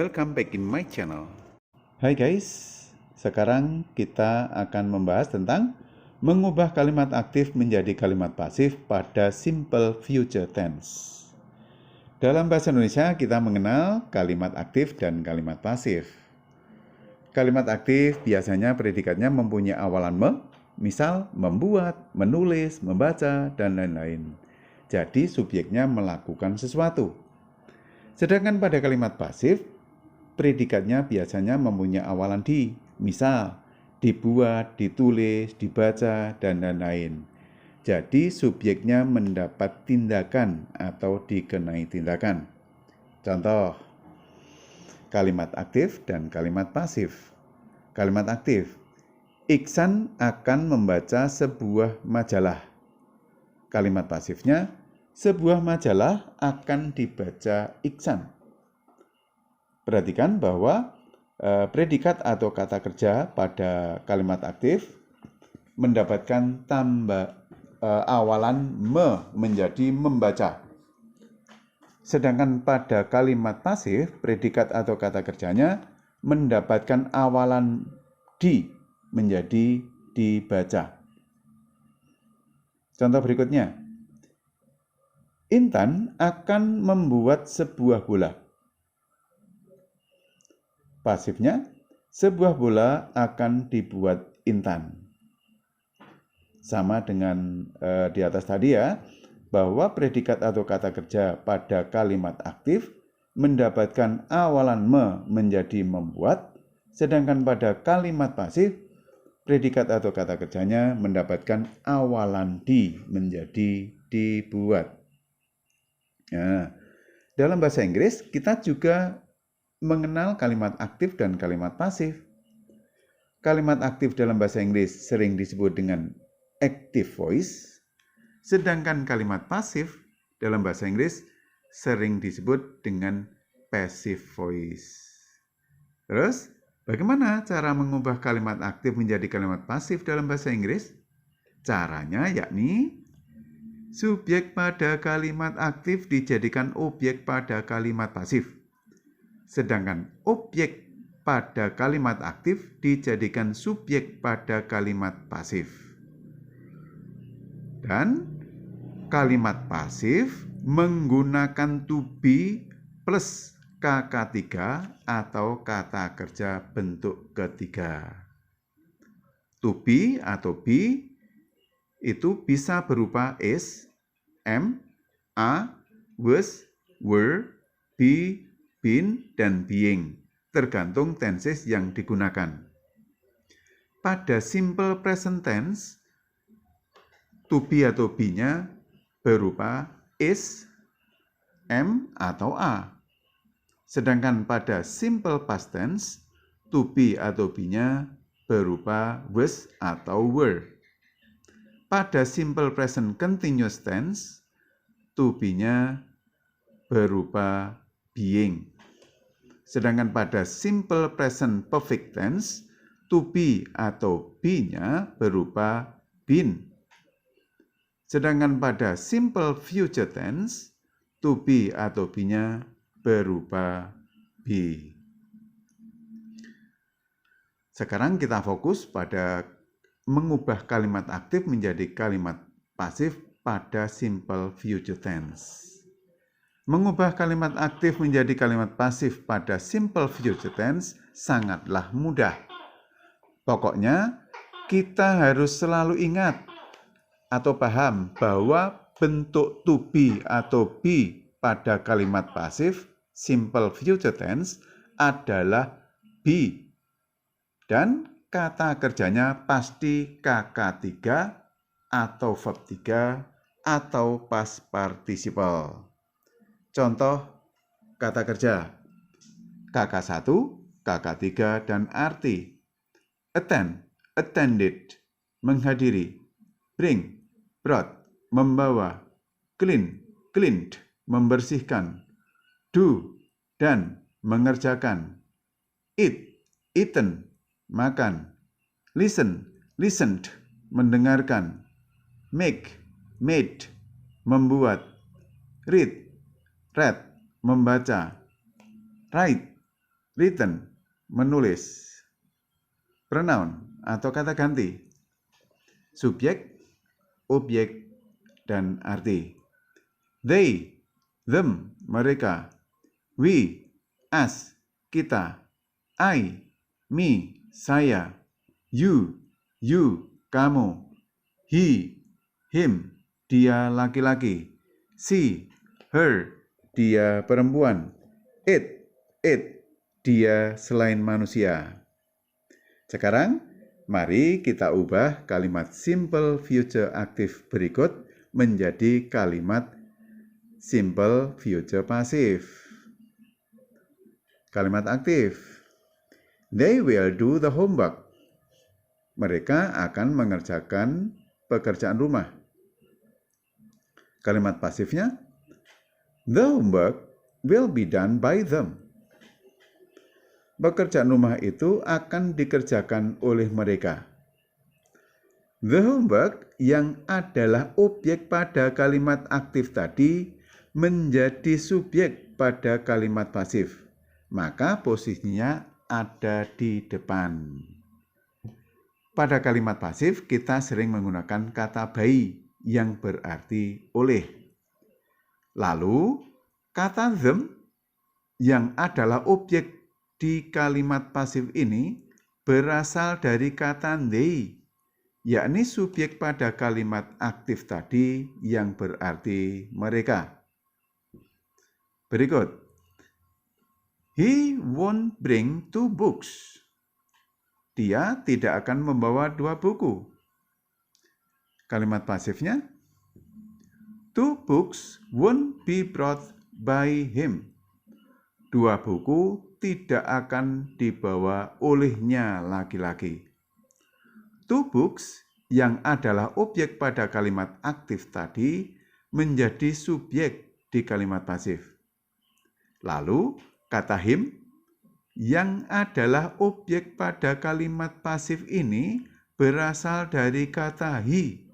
welcome back in my channel. Hai guys, sekarang kita akan membahas tentang mengubah kalimat aktif menjadi kalimat pasif pada simple future tense. Dalam bahasa Indonesia kita mengenal kalimat aktif dan kalimat pasif. Kalimat aktif biasanya predikatnya mempunyai awalan me, misal membuat, menulis, membaca, dan lain-lain. Jadi subjeknya melakukan sesuatu. Sedangkan pada kalimat pasif, predikatnya biasanya mempunyai awalan di, misal dibuat, ditulis, dibaca, dan lain-lain. Jadi subjeknya mendapat tindakan atau dikenai tindakan. Contoh, kalimat aktif dan kalimat pasif. Kalimat aktif, Iksan akan membaca sebuah majalah. Kalimat pasifnya, sebuah majalah akan dibaca Iksan. Perhatikan bahwa predikat atau kata kerja pada kalimat aktif mendapatkan awalan me menjadi membaca. Sedangkan pada kalimat pasif, predikat atau kata kerjanya mendapatkan awalan di menjadi dibaca. Contoh berikutnya. Intan akan membuat sebuah bola. Pasifnya, sebuah bola akan dibuat Intan. Sama dengan di atas tadi ya, bahwa predikat atau kata kerja pada kalimat aktif mendapatkan awalan me menjadi membuat, sedangkan pada kalimat pasif, predikat atau kata kerjanya mendapatkan awalan di menjadi dibuat. Nah, dalam bahasa Inggris kita juga mengenal kalimat aktif dan kalimat pasif. Kalimat aktif dalam bahasa Inggris sering disebut dengan active voice, sedangkan kalimat pasif dalam bahasa Inggris sering disebut dengan passive voice. Terus, bagaimana cara mengubah kalimat aktif menjadi kalimat pasif dalam bahasa Inggris? Caranya yakni subjek pada kalimat aktif dijadikan objek pada kalimat pasif. Sedangkan objek pada kalimat aktif dijadikan subjek pada kalimat pasif. Dan kalimat pasif menggunakan to be plus KK3 atau kata kerja bentuk ketiga. To be atau be itu bisa berupa is, am, are, was, were, be, been, dan being, tergantung tenses yang digunakan. Pada simple present tense, to be atau be-nya berupa is, am, atau are. Sedangkan pada simple past tense, to be atau be-nya berupa was atau were. Pada simple present continuous tense, to be-nya berupa being. Sedangkan pada simple present perfect tense, to be atau be-nya berupa been. Sedangkan pada simple future tense, to be atau be-nya berupa be. Sekarang kita fokus pada mengubah kalimat aktif menjadi kalimat pasif pada simple future tense. Mengubah kalimat aktif menjadi kalimat pasif pada simple future tense sangatlah mudah. Pokoknya kita harus selalu ingat atau paham bahwa bentuk to be atau be pada kalimat pasif simple future tense adalah be. Dan kata kerjanya pasti KK3 atau verb 3 atau past participle. Contoh kata kerja KK1, KK3, dan arti. Attend, attended, menghadiri. Bring, brought, membawa. Clean, cleaned, membersihkan. Do, dan, mengerjakan. Eat, eaten, makan. Listen, listened, mendengarkan. Make, made, membuat. Read, read, membaca. Write, written, menulis. Pronoun atau kata ganti. Subjek, objek, dan arti. They, them, mereka. We, us, kita. I, me, saya. You, kamu. He, him, dia laki-laki. She, her, dia perempuan. It, dia selain manusia. Sekarang, mari kita ubah kalimat simple future active berikut menjadi kalimat simple future passive. Kalimat aktif. They will do the homework. Mereka akan mengerjakan pekerjaan rumah. Kalimat pasifnya. The homework will be done by them. Pekerjaan rumah itu akan dikerjakan oleh mereka. The homework yang adalah objek pada kalimat aktif tadi menjadi subjek pada kalimat pasif. Maka posisinya ada di depan. Pada kalimat pasif kita sering menggunakan kata by yang berarti oleh. Lalu kata them yang adalah objek di kalimat pasif ini berasal dari kata they, yakni subjek pada kalimat aktif tadi yang berarti mereka. Berikut. He won't bring 2 books. Dia tidak akan membawa 2 buku. Kalimat pasifnya. 2 books won't be brought by him. 2 buku tidak akan dibawa olehnya laki-laki. 2 books yang adalah objek pada kalimat aktif tadi menjadi subjek di kalimat pasif. Lalu kata him yang adalah objek pada kalimat pasif ini berasal dari kata he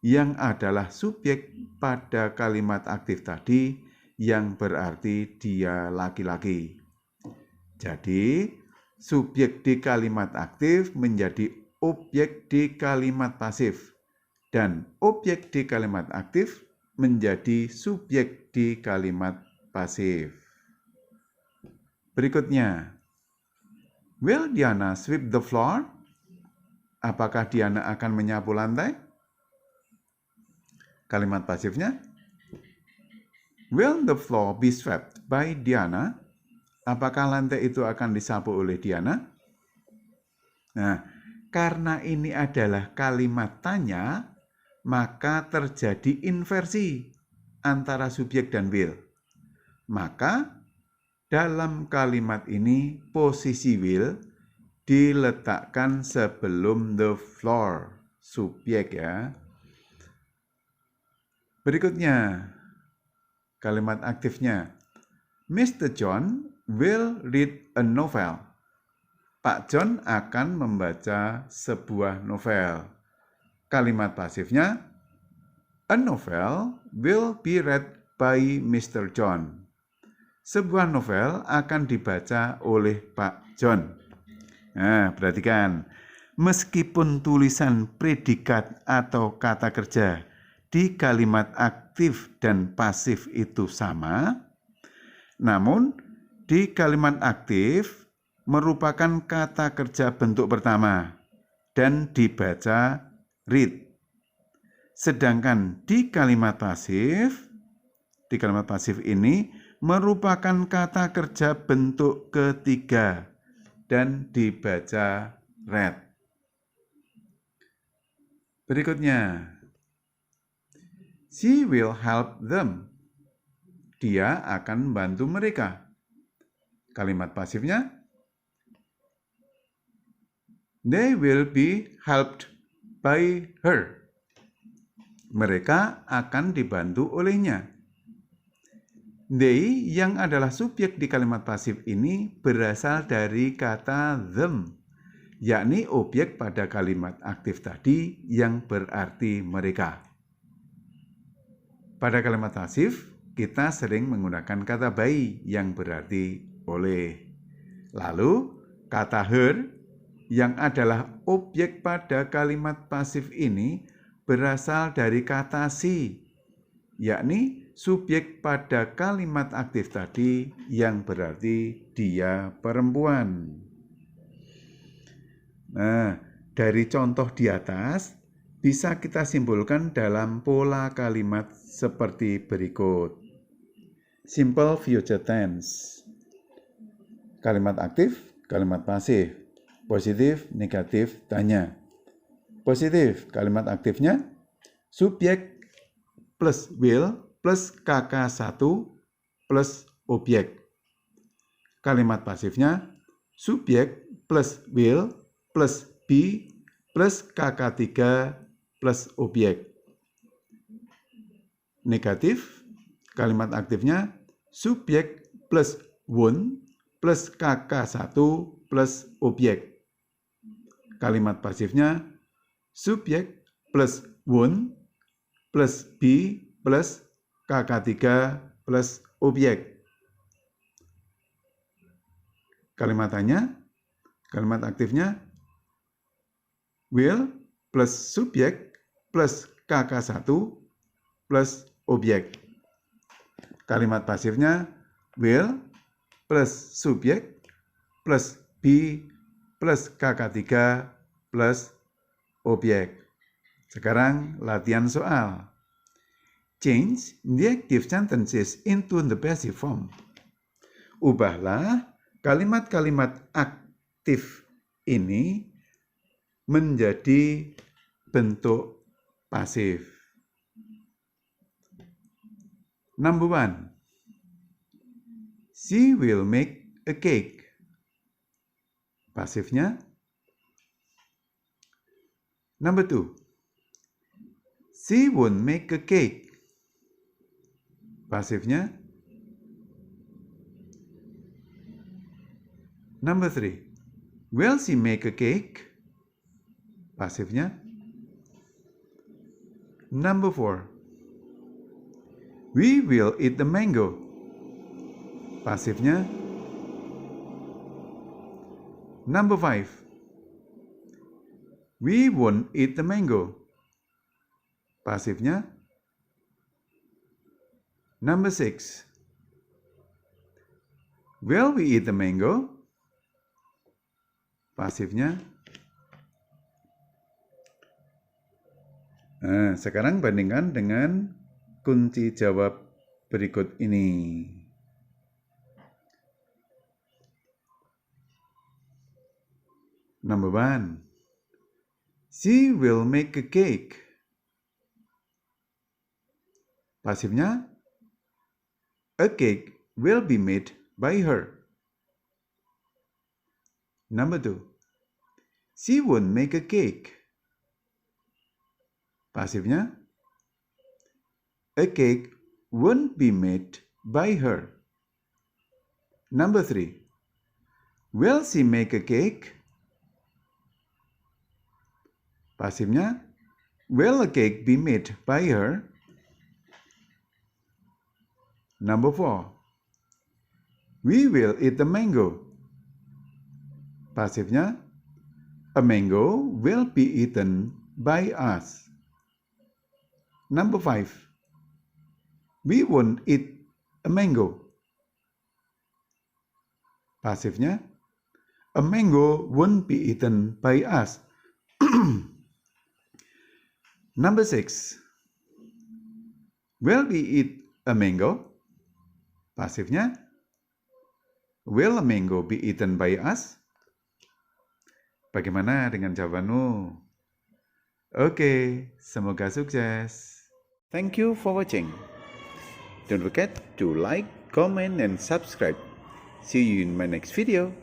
yang adalah subjek pada kalimat aktif tadi yang berarti dia laki-laki. Jadi, subjek di kalimat aktif menjadi objek di kalimat pasif dan objek di kalimat aktif menjadi subjek di kalimat pasif. Berikutnya, will Diana sweep the floor? Apakah Diana akan menyapu lantai? Kalimat pasifnya, will the floor be swept by Diana? Apakah lantai itu akan disapu oleh Diana? Nah, karena ini adalah kalimat tanya, maka terjadi inversi antara subjek dan will. Maka dalam kalimat ini posisi will diletakkan sebelum the floor, subjek ya. Berikutnya, kalimat aktifnya. Mr. John will read a novel. Pak John akan membaca sebuah novel. Kalimat pasifnya, a novel will be read by Mr. John. Sebuah novel akan dibaca oleh Pak John. Nah, perhatikan. Meskipun tulisan predikat atau kata kerja di kalimat aktif dan pasif itu sama, namun di kalimat aktif merupakan kata kerja bentuk pertama dan dibaca read. Sedangkan di kalimat pasif ini merupakan kata kerja bentuk ketiga dan dibaca read. Berikutnya, she will help them. Dia akan membantu mereka. Kalimat pasifnya, they will be helped by her. Mereka akan dibantu olehnya. They yang adalah subjek di kalimat pasif ini berasal dari kata them, yakni objek pada kalimat aktif tadi yang berarti mereka. Pada kalimat pasif, kita sering menggunakan kata by yang berarti oleh. Lalu, kata her yang adalah objek pada kalimat pasif ini berasal dari kata she, yakni subjek pada kalimat aktif tadi yang berarti dia perempuan. Nah, dari contoh di atas bisa kita simpulkan dalam pola kalimat seperti berikut. Simple future tense. Kalimat aktif, kalimat pasif. Positif, negatif, tanya. Positif, kalimat aktifnya subjek plus will plus KK1 plus objek. Kalimat pasifnya subjek plus will plus be plus KK3 plus objek. Negatif, kalimat aktifnya subjek plus won't plus KK1 plus objek. Kalimat pasifnya subjek plus won't plus be plus KK3 plus objek. Kalimat tanya, kalimat aktifnya will plus subjek plus KK1 plus objek. Kalimat pasifnya will plus subjek plus be plus KK3 plus objek. Sekarang latihan soal. Change the active sentences into the passive form. Ubahlah kalimat-kalimat aktif ini menjadi bentuk pasif. Number 1. She will make a cake. Pasifnya. Number 2. She won't make a cake. Pasifnya. Number 3. Will she make a cake? Pasifnya. Number 4. We will eat the mango. Pasifnya. Number 5. We won't eat the mango. Pasifnya. Number 6. Will we eat the mango? Pasifnya. Nah, sekarang bandingkan dengan kunci jawab berikut ini. Number 1. She will make a cake. Pasifnya. A cake will be made by her. Number 2. She won't make a cake. Pasifnya. A cake won't be made by her. Number 3. Will she make a cake? Pasifnya. Will a cake be made by her? Number 4. We will eat the mango. Pasifnya. A mango will be eaten by us. Number 5. We won't eat a mango. Pasifnya. A mango won't be eaten by us. Number 6. Will we eat a mango? Pasifnya. Will a mango be eaten by us? Bagaimana dengan jawabanmu? Oke, semoga sukses. Thank you for watching. Don't forget to like, comment, and subscribe. See you in my next video.